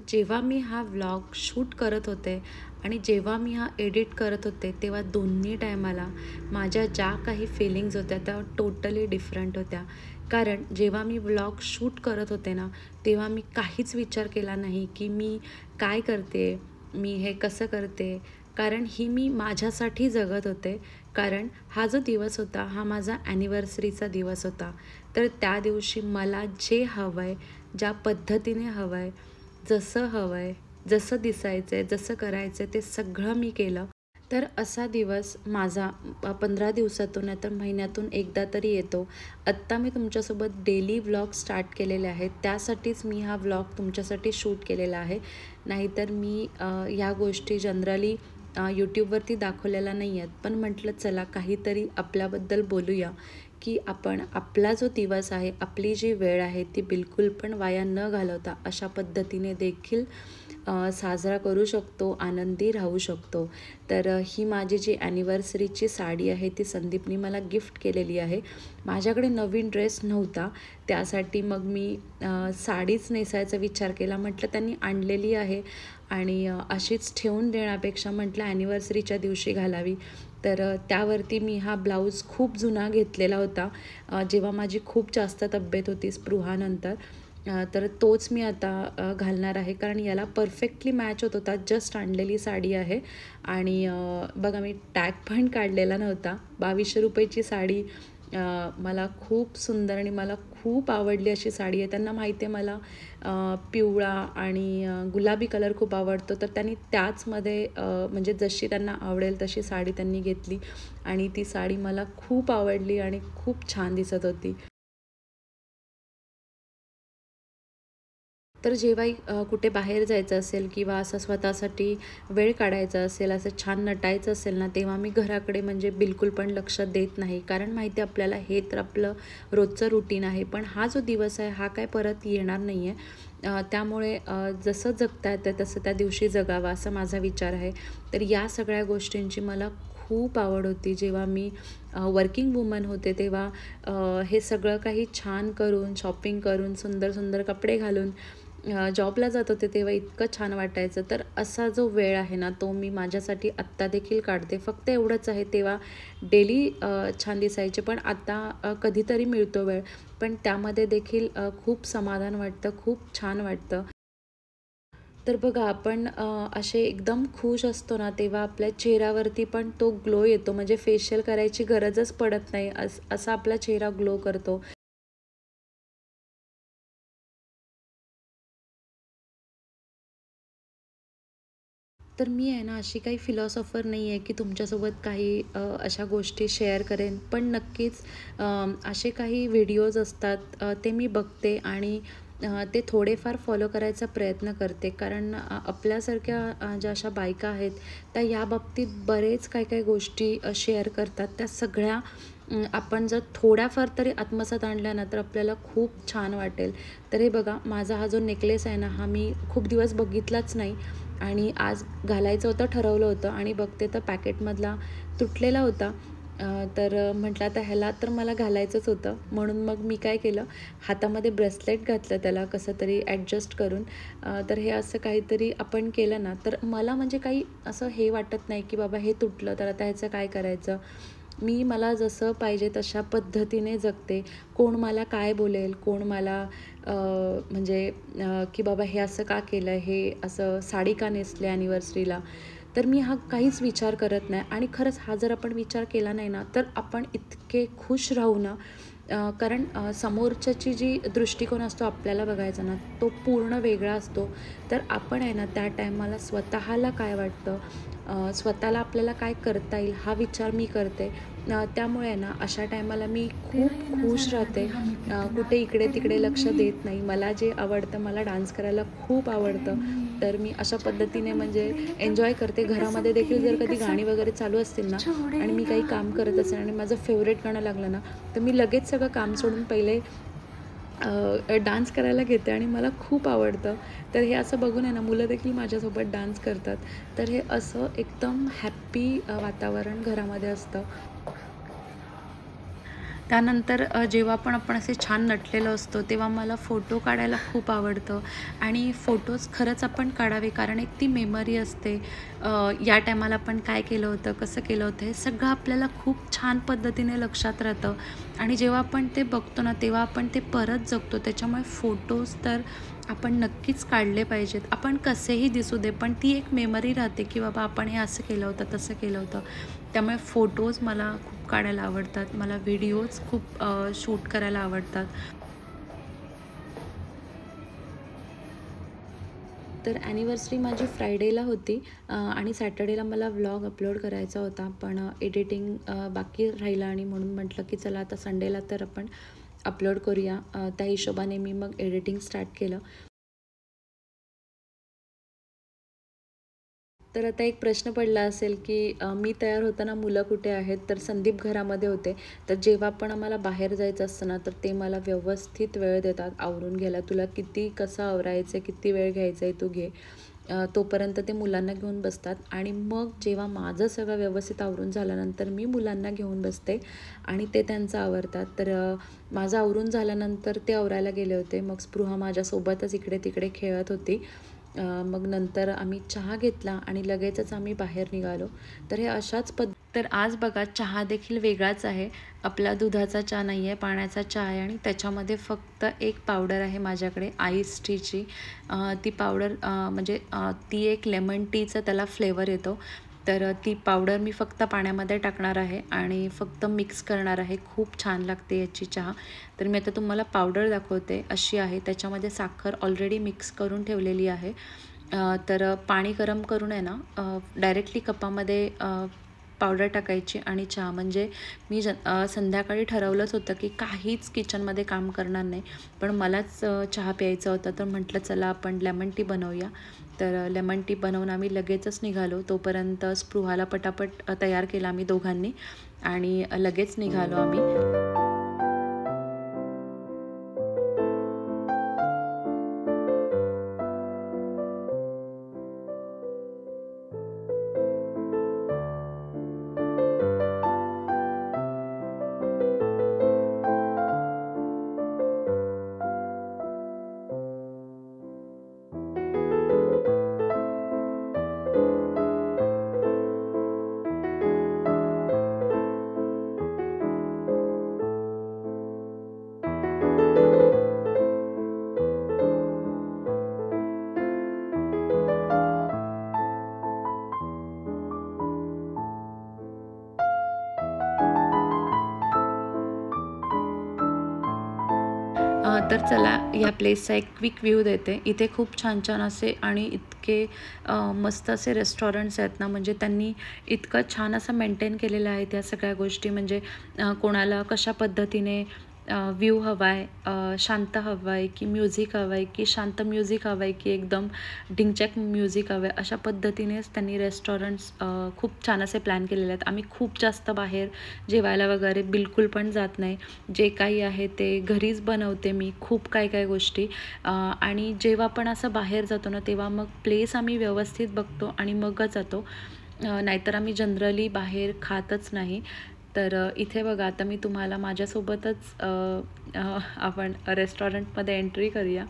जेव्हा मी हा vlog shoot करत होते आणि जेव्हा मी हा एडिट करत होते तेव्हा दोन्ही टायमाला माझ्या ज्या काही फिलिंग्ज होत्या त्या टोटली डिफरंट होत्या. कारण जेव्हा मी व्लॉग शूट करत होते ना, तेव्हा मी काहीच विचार केला नाही की मी काय करते, मी हे कसं करते. कारण ही मी माझ्यासाठी जगत होते. कारण हा जो दिवस होता हा माझा ॲनिव्हर्सरीचा दिवस होता. तर त्या दिवशी मला जे हवं आहे, ज्या पद्धतीने हवं आहे, जसं हवं आहे, जसं दिसायचं आहे, जसं करायचं आहे ते सगळं मी केलं. तर असा दिवस माझा 15 दिवसातून नाही तर महिन्यातून एकदा तरी येतो. आत्ता मी तुमच्यासोबत डेली व्लॉग स्टार्ट केलेले आहेत. त्यासाठीच मी हा व्लॉग तुमच्यासाठी शूट केलेला आहे. नाहीतर मी ह्या गोष्टी जनरली यूट्यूबवरती दाखवलेल्या नाही आहेत. पण म्हटलं चला काहीतरी आपल्याबद्दल बोलूया, की आपण आपला जो दिवस आहे, आपली जी वेळ आहे ती बिलकुल पण वाया न घालवता अशा पद्धतीने देखील साजरा करू शकतो, आनंदी राहू शकतो. तर ही माझी जी ॲनिव्हर्सरीची साडी आहे ती संदीपनी मला गिफ्ट केलेली आहे. माझ्याकडे नवीन ड्रेस नव्हता, त्यासाठी मग मी साडीच नेसायचा विचार केला. म्हटलं त्यांनी आणलेली आहे आणि अशीच ठेवून देण्यापेक्षा म्हटलं ॲनिव्हर्सरीच्या दिवशी घालावी. तर त्यावरती मी हा ब्लाऊज खूप जुना घेतलेला होता, जेव्हा माझी खूप जास्त तब्येत होती स्पृहानंतर. तर तोच मी आता घालणार आहे, कारण याला परफेक्टली मॅच होत होता. जस्ट आणलेली साडी आहे आणि बघा मी टॅग पण काढलेला नव्हता. 2200 रुपयाची साडी, मला खूप सुंदर आणि मला खूप आवडली अशी साडी आहे. त्यांना माहिती आहे मला पिवळा आणि गुलाबी कलर खूप आवडतो. तर त्यांनी त्याचमध्ये म्हणजे जशी त्यांना आवडेल तशी साडी त्यांनी घेतली आणि ती साडी मला खूप आवडली आणि खूप छान दिसत होती. तर जेव्हाही कुठे बाहेर जायचं असेल किंवा असं स्वतःसाठी वेळ काढायचा असेल, असं छान नटायचं असेल ना, तेव्हा मी घराकडे म्हणजे बिलकुल पण लक्ष देत नाही. कारण माहिती आहे आपल्याला हे तर आपलं रोजचं रुटीन आहे. पण हा जो दिवस आहे हा काय परत येणार नाही आहे. त्यामुळे जसं जगता येतं तसं त्या दिवशी जगावं असा माझा विचार आहे. तर या सगळ्या गोष्टींची मला खूप आवड होती. जेव्हा मी वर्किंग वुमन होते तेव्हा हे सगळं काही छान करून, शॉपिंग करून, सुंदर सुंदर कपडे घालून जॉबला जात होते तेव्हा इतकं छान वाटायचं. तर असा जो वेळ आहे ना तो मी माझ्यासाठी आत्ता देखील काढते. फक्त एवढंच आहे, तेव्हा डेली छान दिसायचे, पण आता कधीतरी मिळतो वेळ. पण त्यामध्ये देखील खूप समाधान वाटतं, खूप छान वाटतं. तर बघा आपण असे एकदम खुश असतो ना तेव्हा आपल्या चेहऱ्यावरती पण तो ग्लो येतो. म्हणजे फेशियल करायची गरजच पडत नाही, असा आपला चेहरा ग्लो करतो. तर मी आहे ना अशी काही फिलॉसॉफर नाही आहे की तुमच्यासोबत काही अशा गोष्टी शेअर करेन. पण नक्कीच असे काही व्हिडिओज असतात, ते मी बघते आणि ते थोडेफार फॉलो करायचा प्रयत्न करते. कारण आपल्यासारख्या ज्या अशा बायका आहेत त्या या बाबतीत बरेच काही काही गोष्टी शेअर करतात. त्या सगळ्या आपण जर थोड्याफार तरी आत्मसात आणल्या ना तर आपल्याला खूप छान वाटेल. तर हे बघा माझा हा जो नेकलेस आहे ना हा मी खूप दिवस बघितलाच नाही आणि आज घालायचं होतं, ठरवलं होतं आणि बघते तर पॅकेटमधला तुटलेला होता. तर म्हटलं आता ह्याला तर मला घालायचंच होतं, म्हणून मग मी काय केलं, हातामध्ये ब्रेसलेट घातलं त्याला कसं तरी ॲडजस्ट करून. तर हे असं काहीतरी आपण केलं ना तर मला म्हणजे काही असं हे वाटत नाही की बाबा हे तुटलं तर आता ह्याचं काय करायचं. मी मला जसं पाहिजे तशा पद्धतीने जगते. कोण मला काय बोलेल, कोण मला म्हणजे की बाबा हे असं का केलं, हे असं साडी का नेसली ॲनिव्हर्सरीला, तर मी हा काहीच विचार करत नाही. आणि खरंच हा जर आपण विचार केला नाही ना तर आपण इतके खुश राहू ना. कारण समोरच्याची जी दृष्टिकोन असतो आपल्याला बघायचा ना तो पूर्ण वेगळा असतो. तर आपण आहे ना त्या टायमाला स्वतःला काय वाटतं, स्वतःला आपल्याला काय करता येईल हा विचार मी करते. त्यामुळे आहे ना अशा टायमाला मी खूप खुश राहते. कुठे इकडे तिकडे लक्ष देत नाही. मला जे आवडतं, मला डान्स करायला खूप आवडतं. तर मी अशा पद्धतीने म्हणजे एन्जॉय करते. घरामध्ये देखील जर कधी गाणी वगैरे चालू असतील ना आणि मी काही काम करत असेल आणि माझं फेवरेट गाणं लागलं ना तर मी लगेच सगळं काम सोडून पहिले डान्स करायला घेते आणि मला खूप आवडतं. तर हे असं बघून आहे ना मुलं देखील माझ्यासोबत डान्स करतात. तर हे असं एकदम हॅप्पी वातावरण घरामध्ये असतं. त्यानंतर जेव्हा पण आपण असे छान नटलेलो असतो तेव्हा मला फोटो काढायला खूप आवडतं आणि फोटोज खरंच आपण काढावे, कारण एक ती मेमरी असते. या टायमाला आपण काय केलं होतं, कसं केलं होतं, हे सगळं आपल्याला खूप छान पद्धतीने लक्षात राहतं आणि जेव्हा आपण ते बघतो ना तेव्हा आपण ते परत जगतो. त्याच्यामुळे फोटोज तर आपण नक्कीच काढले पाहिजेत. आपण कसेही दिसू दे, पण ती एक मेमरी राहते की बाबा आपण हे असं केलं होतं, तसं केलं होतं. त्यामुळे फोटोज मला खूप काढायला आवडतात. मला व्हिडिओज खूप शूट करायला आवडतात. तर ॲनिव्हर्सरी माझी फ्रायडेला होती आणि सॅटर्डेला मला व्लॉग अपलोड करायचा होता. पण एडिटिंग बाकी राहिलं आणि म्हणून म्हटलं की चला आता संडेला तर आपण अपलोड करूया. त्या हिशोबाने मी मग एडिटिंग स्टार्ट केलं. तर आता एक प्रश्न पडला असेल की मी तयार होताना मुलं कुठे आहेत? तर संदीप घरामध्ये होते. तर जेव्हा पण आम्हाला बाहेर जायचं असतं ना, तर ते मला व्यवस्थित वेळ देतात आवरून घ्यायला. तुला किती कसं आवरायचं आहे, किती वेळ घ्यायचा आहे तू घे. तोपर्यंत ते मुलांना घेऊन बसतात आणि मग जेव्हा माझं सगळं व्यवस्थित आवरून झाल्यानंतर मी मुलांना घेऊन बसते आणि ते त्यांचं आवरतात. तर माझं आवरून झाल्यानंतर ते आवरायला गेले होते. मग स्पृहा माझ्यासोबतच इकडे-तिकडे खेळत होती. मग नंतर आम्ही चहा घेतला आणि लगेचच आम्ही बाहेर निघालो. तर हे अशाच तर आज बघा चहा देखील वेगळाच आहे. आपला दुधाचा चहा नाही आहे, पाण्याचा चहा आहे आणि त्याच्यामध्ये फक्त एक पावडर आहे माझ्याकडे आईस टीची. ती पावडर म्हणजे ती एक लेमन टीचा त्याला फ्लेवर येतो. तर ती पावडर मी फक्त पाण्यामध्ये टाकणार आहे आणि फक्त मिक्स करणार आहे. खूप छान लागते याची चहा. तर मी आता तुम्हाला पावडर दाखवते. अशी आहे. त्याच्यामध्ये साखर ऑलरेडी मिक्स करून ठेवलेली आहे. तर पाणी गरम करून आहे ना डायरेक्टली कपामध्ये पावडर टाकायची आणि चहा. म्हणजे मी संध्याकाळी ठरवलंच होतं की काहीच किचनमध्ये काम करणार नाही, पण मलाच चहा प्यायचा होता. तर म्हटलं चला आपण लेमन टी बनवूया. तर लेमन टी बनवून आम्ही लगेचच निघालो. तोपर्यंत स्पृहाला पटापट तयार केला आम्ही दोघांनी आणि लगेच निघालो आम्ही. तर चला या प्लेसचा एक क्विक व्ह्यू देते. इथे खूप छान छान असे आणि इतके मस्त असे रेस्टॉरंट्स आहेत ना, म्हणजे त्यांनी इतकं छान असं मेंटेन केलेलं आहे त्या सगळ्या गोष्टी. म्हणजे कोणाला कशा पद्धतीने व्ह्यू हवा आहे, शांत हवं आहे की म्युझिक हवं आहे, की शांत म्युझिक हवं आहे, की एकदम ढिंचॅक म्युझिक हवं आहे, अशा पद्धतीनेच त्यांनी रेस्टॉरंट्स खूप छान असे प्लॅन केलेले आहेत. आम्ही खूप जास्त बाहेर जेवायला वगैरे बिलकुल पण जात नाही. जे काही आहे ते घरीच बनवते मी खूप काय काय गोष्टी. आणि जेव्हा पण असं बाहेर जातो ना तेव्हा मग प्लेस आम्ही व्यवस्थित बघतो आणि मगच जातो. नाहीतर आम्ही जनरली बाहेर खातच नाही. तर इथे बघा आता मी तुम्हाला माझ्यासोबतच आपण रेस्टॉरंटमध्ये एंट्री करूया.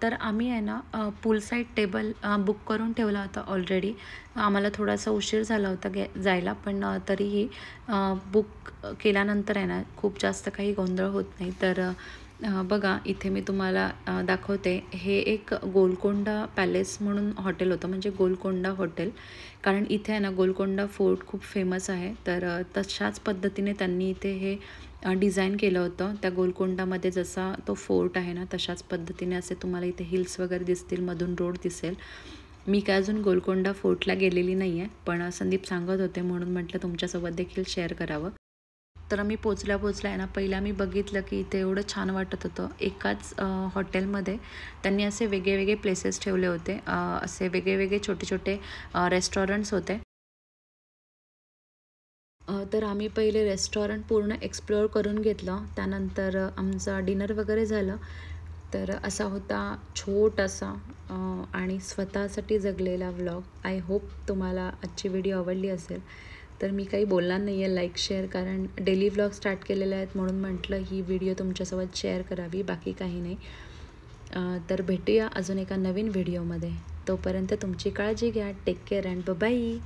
तर आम्ही आहे ना पूल साईड टेबल बुक करून ठेवला होता ऑलरेडी. आम्हाला थोडासा उशीर झाला होता जायला, पण तरीही बुक केल्यानंतर आहे ना खूप जास्त काही गोंधळ होत नाही. तर बघा इथे मी तुम्हाला दाखवते. हे एक गोलकोंडा पॅलेस म्हणून हॉटेल होतं, म्हणजे गोलकोंडा हॉटेल. कारण इथे आहे ना गोलकोंडा फोर्ट खूप फेमस आहे. तर तशाच पद्धतीने त्यांनी इथे हे डिझाईन केलं होतं. त्या गोलकोंडामध्ये जसा तो फोर्ट आहे ना तशाच पद्धतीने असे तुम्हाला इथे हिल्स वगैरे दिसतील, मधून रोड दिसेल. मी काय अजून गोलकोंडा फोर्टला गेलेली नाही आहे, पण संदीप सांगत होते म्हणून म्हटलं तुमच्यासोबत देखील शेअर करावं. तर मी पोचल्या आहे ना, पहिला मी बघितलं की इथे एवढं छान वाटत होतं. एकाच हॉटेलमध्ये त्यांनी असे वेगळे प्लेसेस ठेवले होते. असे वेगळे छोटे रेस्टॉरंट्स होते. तर आम्ही पहिले रेस्टॉरंट पूर्ण एक्सप्लोअर करून घेतलं. त्यानंतर आमचा डिनर वगैरे झालं. तर असा होता छोटासा आणि स्वतःसाठी जगलेला व्लॉग. आय होप तुम्हाला आजची व्हिडिओ आवडली असेल. तर मी काही बोलणार नाही आहे, लाईक शेअर, कारण डेली व्लॉग स्टार्ट केलेले आहेत म्हणून म्हटलं ही व्हिडिओ तुमच्यासोबत शेअर करावी, बाकी काही नाही. तर भेटूया अजून एका नवीन व्हिडिओमध्ये. तोपर्यंत तुमची काळजी घ्या. Take care and bye.